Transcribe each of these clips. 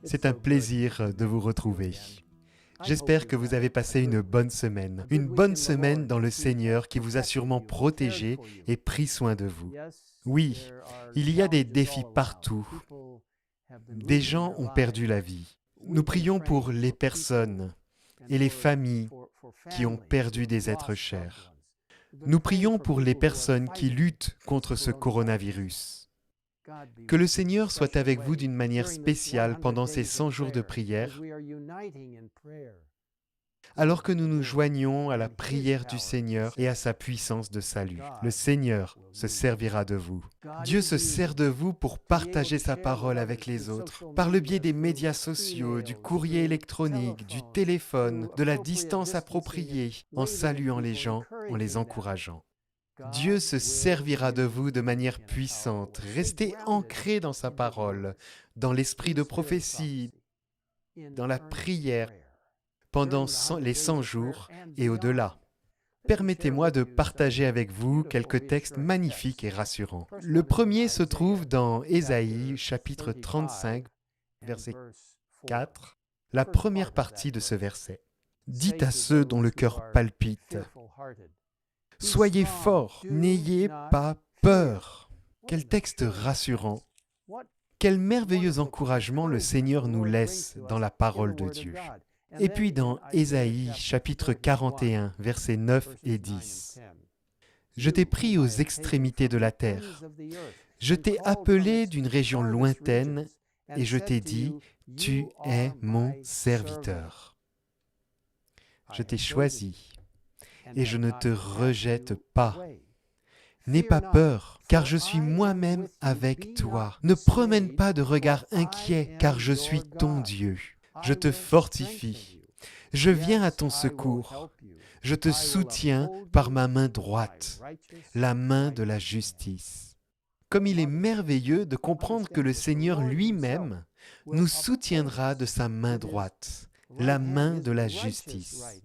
C'est un plaisir de vous retrouver. J'espère que vous avez passé une bonne semaine dans le Seigneur qui vous a sûrement protégé et pris soin de vous. Oui, il y a des défis partout. Des gens ont perdu la vie. Nous prions pour les personnes et les familles qui ont perdu des êtres chers. Nous prions pour les personnes qui luttent contre ce coronavirus. Que le Seigneur soit avec vous d'une manière spéciale pendant ces 100 jours de prière, alors que nous nous joignons à la prière du Seigneur et à sa puissance de salut. Le Seigneur se servira de vous. Dieu se sert de vous pour partager sa parole avec les autres, par le biais des médias sociaux, du courrier électronique, du téléphone, de la distance appropriée, en saluant les gens, en les encourageant. Dieu se servira de vous de manière puissante. Restez ancrés dans sa parole, dans l'esprit de prophétie, dans la prière, pendant les 100 jours et au-delà. Permettez-moi de partager avec vous quelques textes magnifiques et rassurants. Le premier se trouve dans Ésaïe, chapitre 35, verset 4, la première partie de ce verset. « Dites à ceux dont le cœur palpite, soyez forts, n'ayez pas peur. » Quel texte rassurant. Quel merveilleux encouragement le Seigneur nous laisse dans la parole de Dieu. Et puis dans Ésaïe, chapitre 41, versets 9 et 10. « Je t'ai pris aux extrémités de la terre. Je t'ai appelé d'une région lointaine et je t'ai dit, tu es mon serviteur. Je t'ai choisi et je ne te rejette pas. N'aie pas peur, car je suis moi-même avec toi. Ne promène pas de regard inquiet, car je suis ton Dieu. Je te fortifie. Je viens à ton secours. Je te soutiens par ma main droite, la main de la justice. » Comme il est merveilleux de comprendre que le Seigneur lui-même nous soutiendra de sa main droite, la main de la justice.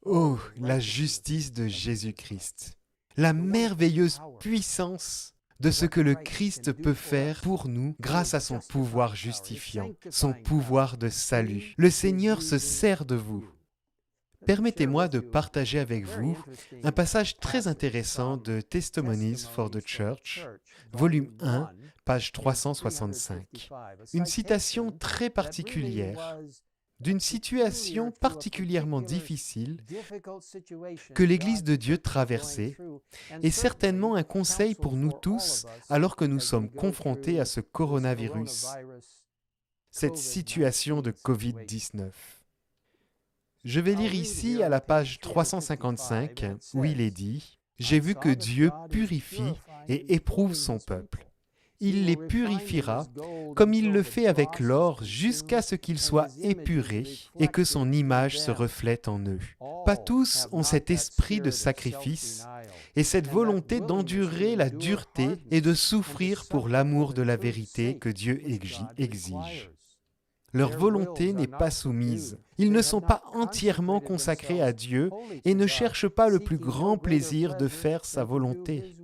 Oh, la justice de Jésus-Christ, la merveilleuse puissance de ce que le Christ peut faire pour nous grâce à son pouvoir justifiant, son pouvoir de salut. Le Seigneur se sert de vous. Permettez-moi de partager avec vous un passage très intéressant de Testimonies for the Church, volume 1, page 365. Une citation très particulière d'une situation particulièrement difficile que l'Église de Dieu traversait est certainement un conseil pour nous tous alors que nous sommes confrontés à ce coronavirus, cette situation de Covid-19. Je vais lire ici à la page 355 où il est dit « J'ai vu que Dieu purifie et éprouve son peuple. Il les purifiera comme il le fait avec l'or jusqu'à ce qu'ils soient épurés et que son image se reflète en eux. Pas tous ont cet esprit de sacrifice et cette volonté d'endurer la dureté et de souffrir pour l'amour de la vérité que Dieu exige. Leur volonté n'est pas soumise. Ils ne sont pas entièrement consacrés à Dieu et ne cherchent pas le plus grand plaisir de faire sa volonté.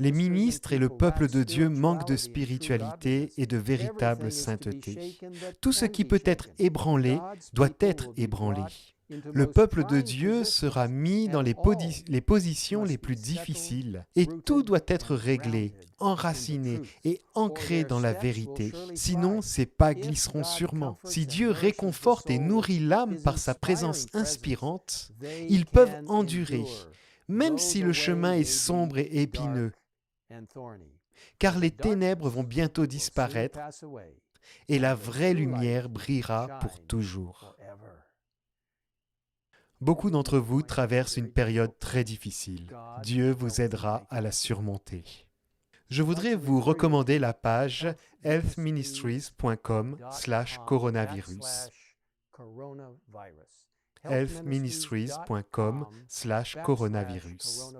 Les ministres et le peuple de Dieu manquent de spiritualité et de véritable sainteté. Tout ce qui peut être ébranlé doit être ébranlé. Le peuple de Dieu sera mis dans les positions les plus difficiles et tout doit être réglé, enraciné et ancré dans la vérité. Sinon, ces pas glisseront sûrement. Si Dieu réconforte et nourrit l'âme par sa présence inspirante, ils peuvent endurer, même si le chemin est sombre et épineux, car les ténèbres vont bientôt disparaître et la vraie lumière brillera pour toujours. Beaucoup d'entre vous traversent une période très difficile. Dieu vous aidera à la surmonter. Je voudrais vous recommander la page healthministries.com/coronavirus. healthministries.com/coronavirus.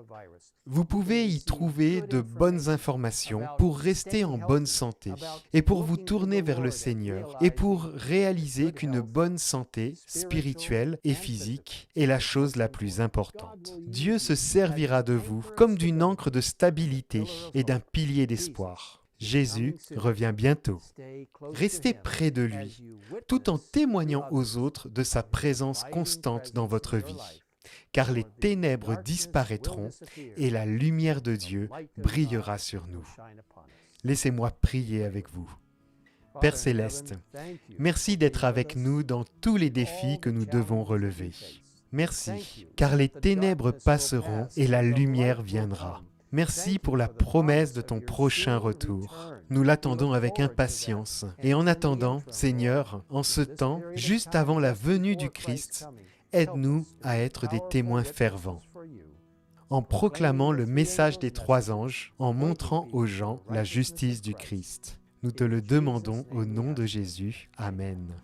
Vous pouvez y trouver de bonnes informations pour rester en bonne santé et pour vous tourner vers le Seigneur et pour réaliser qu'une bonne santé spirituelle et physique est la chose la plus importante. Dieu se servira de vous comme d'une ancre de stabilité et d'un pilier d'espoir. Jésus revient bientôt. Restez près de lui, tout en témoignant aux autres de sa présence constante dans votre vie, car les ténèbres disparaîtront et la lumière de Dieu brillera sur nous. Laissez-moi prier avec vous. Père Céleste, merci d'être avec nous dans tous les défis que nous devons relever. Merci, car les ténèbres passeront et la lumière viendra. Merci pour la promesse de ton prochain retour. Nous l'attendons avec impatience. Et en attendant, Seigneur, en ce temps, juste avant la venue du Christ, aide-nous à être des témoins fervents. En proclamant le message des 3 anges, en montrant aux gens la justice du Christ. Nous te le demandons au nom de Jésus. Amen.